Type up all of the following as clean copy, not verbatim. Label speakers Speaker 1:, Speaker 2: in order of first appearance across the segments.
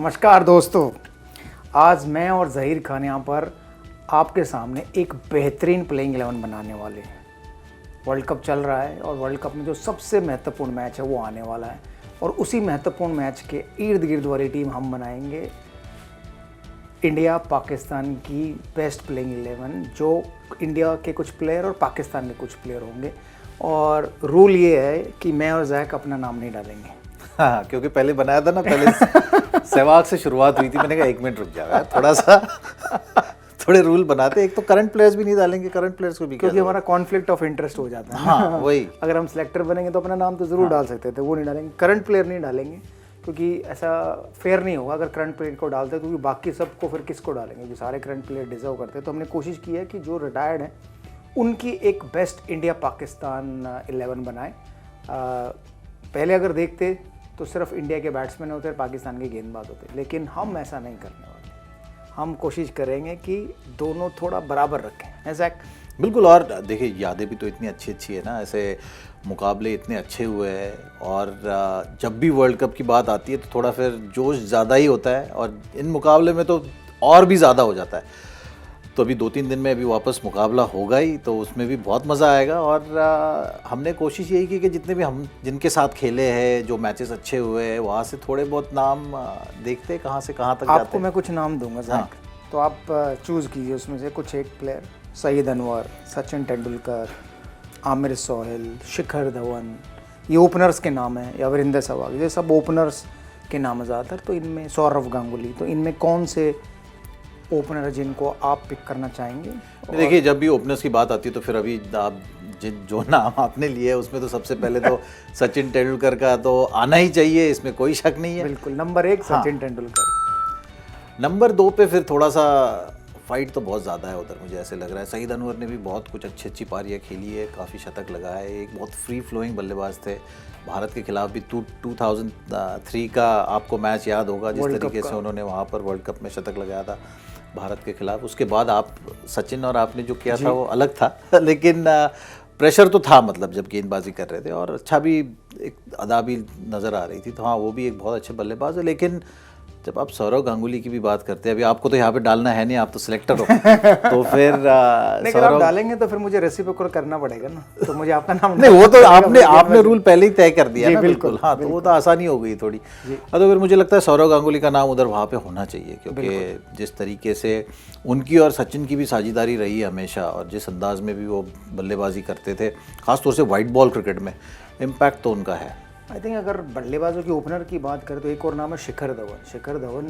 Speaker 1: नमस्कार दोस्तों, आज मैं और ज़हीर खान यहाँ पर आपके सामने एक बेहतरीन प्लेइंग 11 बनाने वाले हैं। वर्ल्ड कप चल रहा है और वर्ल्ड कप में जो सबसे महत्वपूर्ण मैच है वो आने वाला है और उसी महत्वपूर्ण मैच के इर्द गिर्द वाली टीम हम बनाएंगे इंडिया पाकिस्तान की बेस्ट प्लेइंग 11, जो इंडिया के कुछ प्लेयर और पाकिस्तान के कुछ प्लेयर होंगे। और रूल ये है कि मैं और जैक अपना नाम नहीं डालेंगे।
Speaker 2: हाँ, क्योंकि पहले बनाया था ना, पहले सहवाग से शुरुआत हुई थी। मैंने कहा 1 मिनट रुक जाओ यार, थोड़ा सा थोड़े रूल बनाते। एक तो करंट प्लेयर्स भी नहीं डालेंगे, करंट प्लेयर्स को भी,
Speaker 1: क्योंकि हमारा कॉन्फ्लिक्ट ऑफ इंटरेस्ट हो जाता है।
Speaker 2: हाँ, वही।
Speaker 1: अगर हम सिलेक्टर बनेंगे तो अपना नाम तो ज़रूर डाल सकते थे, वो नहीं डालेंगे। करंट प्लेयर नहीं डालेंगे क्योंकि ऐसा फेयर नहीं होगा अगर करंट प्लेयर को डालते, क्योंकि बाकी सबको फिर किसको डालेंगे, क्योंकि सारे करंट प्लेयर डिजर्व करते हैं। तो हमने कोशिश की है कि जो रिटायर्ड हैं उनकी एक बेस्ट इंडिया पाकिस्तान 11 बनाए। पहले अगर देखते तो सिर्फ इंडिया के बैट्समैन होते, पाकिस्तान के गेंदबाज होते, लेकिन हम ऐसा नहीं करने वाले। हम कोशिश करेंगे कि दोनों थोड़ा बराबर रखें। ऐसा
Speaker 2: बिल्कुल। और देखिए, यादें भी तो इतनी अच्छी अच्छी है ना, ऐसे मुकाबले इतने अच्छे हुए हैं। और जब भी वर्ल्ड कप की बात आती है तो थोड़ा फिर जोश ज़्यादा ही होता है, और इन मुकाबले में तो और भी ज़्यादा हो जाता है। तो अभी 2-3 दिन में अभी वापस मुकाबला होगा ही, तो उसमें भी बहुत मज़ा आएगा। और हमने कोशिश यही की कि जितने भी हम जिनके साथ खेले हैं, जो मैचेस अच्छे हुए हैं, वहाँ से थोड़े बहुत नाम देखते हैं कहाँ से कहाँ तक जाते हैं।
Speaker 1: आपको मैं कुछ नाम दूंगा जैक, हाँ। तो आप चूज़ कीजिए उसमें से कुछ एक प्लेयर। सईद अनवर, सचिन तेंदुलकर, आमिर सोहेल, शिखर धवन, ये ओपनर्स के नाम हैं, या वीरेंद्र सहवाग, ये सब ओपनर्स के नाम है ज़्यादातर। तो इनमें सौरव गांगुली, तो इनमें कौन से ओपनर है जिनको आप पिक करना चाहेंगे?
Speaker 2: देखिए, जब भी ओपनर्स की बात आती है तो फिर अभी आप जो नाम आपने लिए है उसमें तो सबसे पहले तो सचिन तेंदुलकर का तो आना ही चाहिए, इसमें कोई शक नहीं है।
Speaker 1: बिल्कुल, नंबर 1 सचिन तेंदुलकर।
Speaker 2: नंबर 2 पे फिर थोड़ा सा फाइट तो बहुत ज़्यादा है उधर, मुझे ऐसे लग रहा है। सईद अनवर ने भी बहुत कुछ अच्छी पारियाँ खेली है, काफ़ी शतक लगाए, एक बहुत फ्री फ्लोइंग बल्लेबाज थे। भारत के खिलाफ भी 2003 का आपको मैच याद होगा, जिस तरीके से उन्होंने वहाँ पर वर्ल्ड कप में शतक लगाया था भारत के खिलाफ। उसके बाद आप सचिन और आपने जो किया था वो अलग था लेकिन प्रेशर तो था, मतलब जब गेंदबाजी कर रहे थे, और अच्छा भी एक अदा भी नज़र आ रही थी। तो हाँ, वो भी एक बहुत अच्छे बल्लेबाज है। लेकिन जब आप सौरव गांगुली की भी बात करते हैं, अभी आपको तो यहाँ पे डालना है नहीं, आप तो सिलेक्टर हो तो फिर
Speaker 1: अगर आप डालेंगे तो फिर मुझे रेसिप्रोकल करना पड़ेगा ना, तो मुझे आपका नाम
Speaker 2: नहीं, वो तो आपने रूल पहले ही तय कर दिया ना। बिल्कुल, हाँ, तो वो तो आसानी हो गई थोड़ी। तो फिर मुझे लगता है सौरव गांगुली का नाम उधर वहाँ पे होना चाहिए, क्योंकि जिस तरीके से उनकी और सचिन की भी साझेदारी रही है हमेशा, और जिस अंदाज में भी वो बल्लेबाजी करते थे, खासतौर से वाइट बॉल क्रिकेट में इम्पैक्ट तो उनका है।
Speaker 1: आई थिंक अगर बल्लेबाजों की ओपनर की बात करें तो एक और नाम है शिखर धवन। शिखर धवन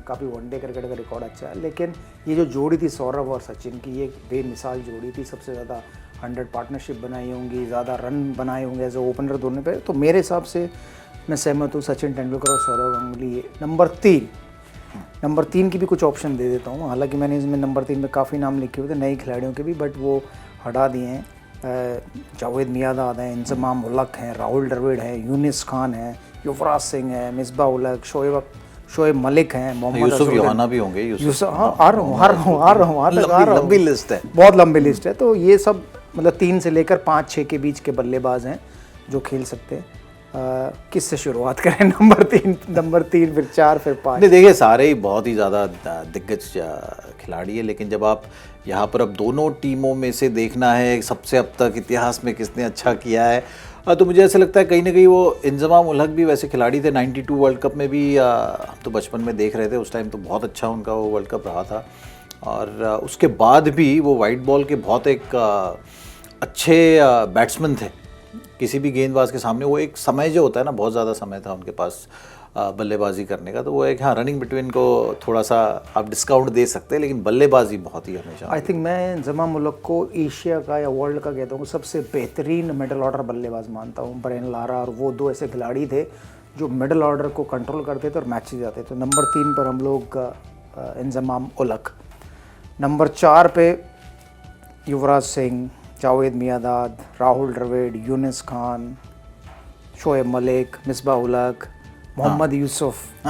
Speaker 1: काफ़ी वनडे क्रिकेट का रिकॉर्ड अच्छा है, लेकिन ये जो जोड़ी थी सौरव और सचिन की, ये बेमिसाल जोड़ी थी। सबसे ज़्यादा 100 पार्टनरशिप बनाई होंगी, ज़्यादा रन बनाए होंगे एज ए ओपनर दोनों पे। तो मेरे हिसाब से मैं सहमत हूँ, सचिन तेंदुलकर और सौरव गांगुली। नंबर 3 की भी कुछ ऑप्शन दे देता हूँ। हालांकि मैंने इसमें नंबर 3 में काफ़ी नाम लिखे हुए थे नए खिलाड़ियों के भी, बट वो हटा दिए हैं। जावेद मियांदाद हैं, इंजमाम उलक हैं, राहुल द्रविड़ हैं, यूनिस खान हैं, युवराज सिंह हैं, मिसबा उलक, शोएब मलिक हैं, मोहम्मद
Speaker 2: यूसुफ योहाना भी होंगे।
Speaker 1: आ रहा हूँ,
Speaker 2: लंबी लिस्ट है,
Speaker 1: बहुत लंबी लिस्ट है। तो ये सब मतलब 3 से लेकर 5-6 के बीच के बल्लेबाज हैं जो खेल सकते हैं। किससे शुरुआत करें? नंबर 3, फिर 4, फिर 5।
Speaker 2: नहीं, देखिए, सारे ही बहुत ही ज़्यादा दिग्गज खिलाड़ी है, लेकिन जब आप यहाँ पर अब दोनों टीमों में से देखना है सबसे अब तक इतिहास में किसने अच्छा किया है, तो मुझे ऐसा लगता है कहीं ना कहीं वो इंजमाम उलहक भी वैसे खिलाड़ी थे। 92 वर्ल्ड कप में भी हम तो बचपन में देख रहे थे, उस टाइम तो बहुत अच्छा उनका वो वर्ल्ड कप रहा था। और उसके बाद भी वो वाइट बॉल के बहुत एक अच्छे बैट्समैन थे। किसी भी गेंदबाज के सामने वो एक समय जो होता है ना, बहुत ज़्यादा समय था उनके पास बल्लेबाजी करने का, तो वो एक, हाँ, रनिंग बिटवीन को थोड़ा सा आप डिस्काउंट दे सकते हैं, लेकिन बल्लेबाजी बहुत ही हमेशा।
Speaker 1: आई थिंक मैं इंजमाम उलहक को एशिया का या वर्ल्ड का कहता हूँ सबसे बेहतरीन मिडल ऑर्डर बल्लेबाज मानता हूँ। ब्रेन लारा और वो 2 ऐसे खिलाड़ी थे जो मिडल ऑर्डर को कंट्रोल करते थे और मैचेस जाते थे। तो नंबर 3 पर हम लोग इंजमाम उलहक। नंबर 4 पे युवराज सिंह, जावेद मियांदाद, राहुल द्रविड़, यूनिस खान, शोएब मलिक, मिसबा उलक, मोहम्मद यूसुफ।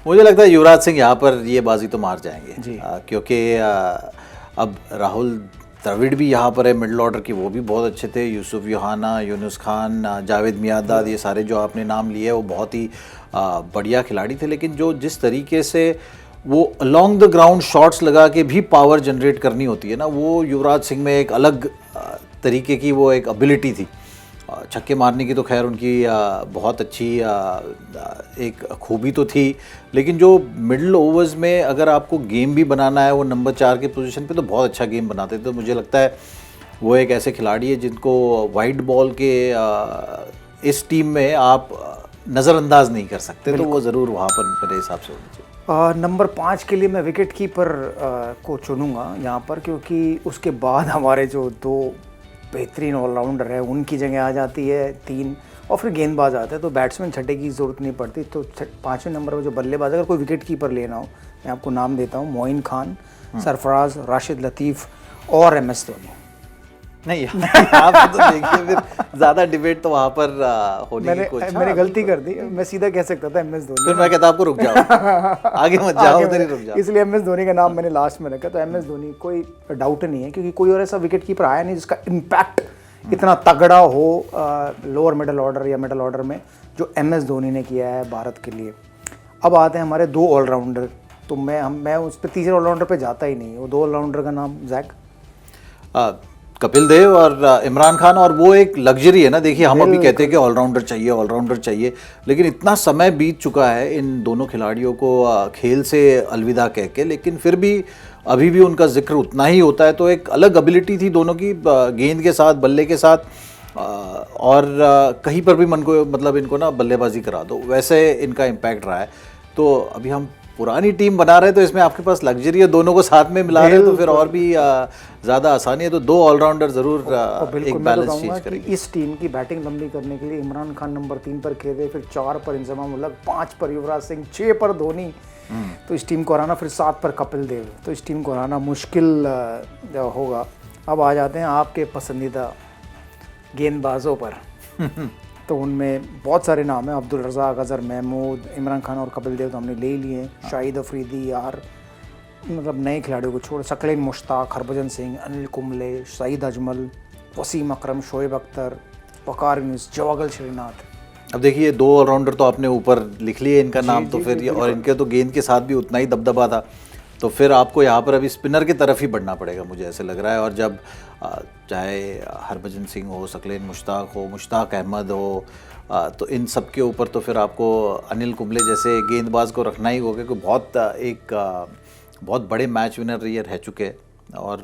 Speaker 2: मुझे लगता है युवराज सिंह यहाँ पर ये बाजी तो मार जाएंगे, क्योंकि अब राहुल द्रविड़ भी यहाँ पर है मिडिल ऑर्डर की, वो भी बहुत अच्छे थे। यूसुफ योहाना, यूनुस खान, जावेद मियांदाद, ये सारे जो आपने नाम लिए वो बहुत ही बढ़िया खिलाड़ी थे, लेकिन जो जिस तरीके से वो अलोंग द ग्राउंड शॉट्स लगा के भी पावर जनरेट करनी होती है ना, वो युवराज सिंह में एक अलग तरीके की वो एक एबिलिटी थी। छक्के मारने की तो खैर उनकी बहुत अच्छी एक खूबी तो थी, लेकिन जो मिडिल ओवर्स में अगर आपको गेम भी बनाना है, वो नंबर 4 के पोजीशन पे तो बहुत अच्छा गेम बनाते थे। तो मुझे लगता है वो एक ऐसे खिलाड़ी है जिनको वाइड बॉल के इस टीम में आप नज़रअंदाज नहीं कर सकते, तो वो ज़रूर वहाँ पर मेरे हिसाब से होना चाहिए।
Speaker 1: नंबर 5 के लिए मैं विकेट कीपर को चुनूँगा यहाँ पर, क्योंकि उसके बाद हमारे जो 2 बेहतरीन ऑलराउंडर है उनकी जगह आ जाती है 3, और फिर गेंदबाज आता है, तो बैट्समैन छठे की ज़रूरत नहीं पड़ती। तो 5वें नंबर पर जो बल्लेबाज, अगर कोई विकेट कीपर लेना हो, मैं आपको नाम देता हूँ, मोइन खान, सरफराज, राशिद लतीफ़ और MS धोनी।
Speaker 2: नहीं आप तो देखिए फिर ज़्यादा डिबेट तो वहाँ पर होने की कोशिश।
Speaker 1: मैंने गलती कर दी, मैं सीधा कह सकता था MS धोनी।
Speaker 2: फिर मैं कहता आपको रुक जाओ, आगे मत जाओ, उधर ही रुक जाओ।
Speaker 1: इसलिए MS धोनी का नाम मैंने लास्ट में रखा। तो MS धोनी कोई डाउट नहीं है, क्योंकि कोई और ऐसा विकेट कीपर आया नहीं जिसका इम्पैक्ट इतना तगड़ा हो लोअर मिडल ऑर्डर या मिडल ऑर्डर में, जो MS धोनी ने किया है भारत के लिए। अब आते हैं हमारे 2 ऑलराउंडर, तो मैं उस पर तीसरे ऑलराउंडर पे जाता ही नहीं। वो 2 ऑलराउंडर का नाम जैक,
Speaker 2: कपिल देव और इमरान खान। और वो एक लग्जरी है ना, देखिए हम अभी कहते हैं कि ऑलराउंडर चाहिए, लेकिन इतना समय बीत चुका है इन दोनों खिलाड़ियों को खेल से अलविदा कह के, लेकिन फिर भी अभी भी उनका जिक्र उतना ही होता है। तो एक अलग एबिलिटी थी दोनों की, गेंद के साथ, बल्ले के साथ, और कहीं पर भी मन को मतलब इनको ना बल्लेबाजी करा दो, वैसे इनका इम्पैक्ट रहा है। तो अभी हम पुरानी टीम बना रहे हैं, तो इसमें आपके पास लग्जरी है, दोनों को साथ में मिला रहे हैं, तो फिर और भी ज़्यादा आसानी है। तो 2 ऑलराउंडर ज़रूर एक बैलेंस चेंज करेंगे।
Speaker 1: इस टीम की बैटिंग लंबी करने के लिए इमरान खान नंबर 3 पर खेले, फिर 4 पर इंजमाम उल-हक, 5 पर युवराज सिंह, 6 पर धोनी। तो इस टीम को हराना, फिर 7 पर कपिल देव, तो इस टीम को हराना मुश्किल होगा। अब आ जाते हैं आपके पसंदीदा गेंदबाजों पर। तो उनमें बहुत सारे नाम हैं, अब्दुल रज़ाक, अज़हर महमूद, इमरान खान और कपिल देव तो हमने ले लिए हैं। शाहिद अफरीदी, यार मतलब नए खिलाड़ियों को छोड़, सकलेन मुश्ताक, हरभजन सिंह, अनिल कुंबले, सईद अजमल, वसीम अकरम, शोएब अख्तर, वकार यूनुस, जवागल श्रीनाथ।
Speaker 2: अब देखिए 2 ऑलराउंडर तो आपने ऊपर लिख लिए इनका नाम, तो फिर और इनके तो गेंद के साथ भी उतना ही दबदबा था, तो फिर आपको यहाँ पर अभी स्पिनर की तरफ ही बढ़ना पड़ेगा, मुझे ऐसे लग रहा है। और जब चाहे हरभजन सिंह हो, सकलेन मुश्ताक हो, मुश्ताक अहमद हो, तो इन सब के ऊपर तो फिर आपको अनिल कुंबले जैसे गेंदबाज को रखना ही होगा, क्योंकि बहुत बड़े मैच विनर रह चुके हैं। और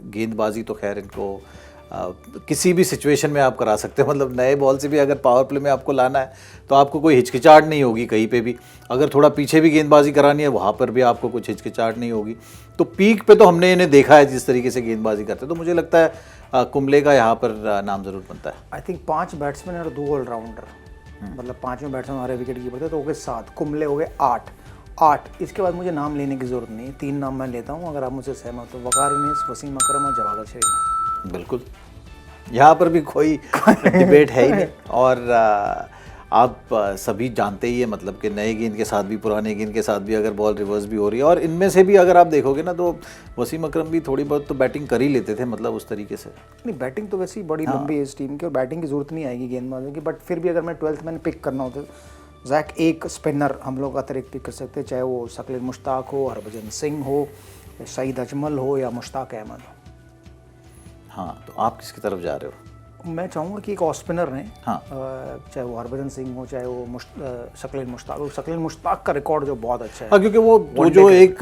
Speaker 2: गेंदबाजी तो खैर इनको किसी भी सिचुएशन में आप करा सकते हैं, मतलब नए बॉल से भी अगर पावर प्ले में आपको लाना है तो आपको कोई हिचकिचाहट नहीं होगी कहीं पे भी। अगर थोड़ा पीछे भी गेंदबाजी करानी है, वहाँ पर भी आपको कुछ हिचकिचाहट नहीं होगी। तो पीक पे तो हमने इन्हें देखा है जिस तरीके से गेंदबाजी करते हैं, तो मुझे लगता है कुंबले का यहाँ पर नाम ज़रूर बनता है।
Speaker 1: आई थिंक 5 बैट्समैन और 2 ऑलराउंडर, मतलब 5वें बैट्समैन हमारे विकेट कीपर थे, तो हो गए 7, कुंबले हो गए 8। इसके बाद मुझे नाम लेने की ज़रूरत नहीं है, 3 नाम मैं लेता हूँ, अगर आप मुझसे सहमत हो। वकार यूनुस, वसीम अकरम और जवागल श्रीनाथ।
Speaker 2: बिल्कुल, यहाँ पर भी कोई डिबेट है ही नहीं। और आप सभी जानते ही है, मतलब कि नए गेंद के साथ भी, पुराने गेंद के साथ भी अगर बॉल रिवर्स भी हो रही है, और इनमें से भी अगर आप देखोगे ना, तो वसीम अकरम भी थोड़ी बहुत तो बैटिंग कर ही लेते थे, मतलब उस तरीके से।
Speaker 1: नहीं, बैटिंग तो वैसे ही बड़ी लंबी है इस टीम की, और बैटिंग की ज़रूरत नहीं आएगी गेंदबाजों की। बट फिर भी अगर मैं 12th मैंने पिक करना होता, जैक एक स्पिनर हम लोग अतिरिक्त पिक कर सकते हैं, चाहे वो सकलेन मुश्ताक हो, हरभजन सिंह हो, सईद अजमल हो या मुश्ताक अहमद हो।
Speaker 2: हाँ, तो आप किसकी तरफ जा रहे हो?
Speaker 1: मैं चाहूँगा कि एक ऑफ स्पिनर रहें।
Speaker 2: हाँ,
Speaker 1: चाहे वो हरभजन सिंह हो, चाहे वो सकलेन मुश्ताक हो। सकलेन मुश्ताक का रिकॉर्ड जो बहुत अच्छा है।
Speaker 2: हाँ, क्योंकि वो जो एक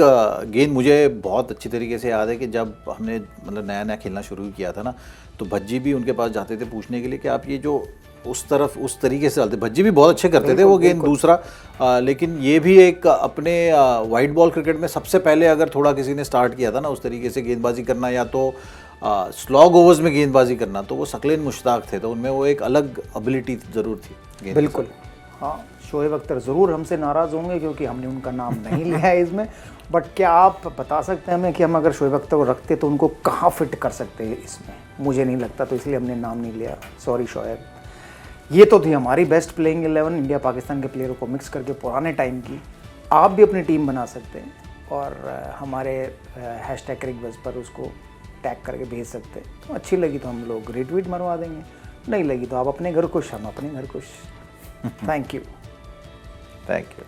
Speaker 2: गेंद मुझे बहुत अच्छी तरीके से याद है कि जब हमने मतलब नया नया खेलना शुरू किया था ना, तो भज्जी भी उनके पास जाते थे पूछने के लिए कि आप ये जो उस तरफ उस तरीके से डालते, भज्जी भी बहुत अच्छे करते थे वो गेंद दूसरा। लेकिन ये भी एक अपने वाइट बॉल क्रिकेट में सबसे पहले अगर थोड़ा किसी ने स्टार्ट किया था ना उस तरीके से गेंदबाजी करना, या तो स्लॉग ओवर्स में गेंदबाजी करना, तो वो सकलेन मुश्ताक थे। तो उनमें वो एक अलग एबिलिटी ज़रूर थी।
Speaker 1: बिल्कुल, हाँ। शोएब अख्तर ज़रूर हमसे नाराज़ होंगे क्योंकि हमने उनका नाम नहीं लिया है इसमें। बट क्या आप बता सकते हैं हमें कि हम अगर शोएब अख्तर को रखते तो उनको कहाँ फिट कर सकते हैं इसमें? मुझे नहीं लगता, तो इसलिए हमने नाम नहीं लिया। सॉरी शोएब। ये तो थी हमारी बेस्ट प्लेइंग 11, इंडिया पाकिस्तान के प्लेयरों को मिक्स करके पुराने टाइम की। आप भी अपनी टीम बना सकते हैं और हमारे #रिकवेस्ट पर उसको टैग करके भेज सकते हैं। तो अच्छी लगी तो हम लोग रिट्वीट मरवा देंगे, नहीं लगी तो आप अपने घर खुश, हम अपने घर खुश। Thank you.
Speaker 2: Thank you.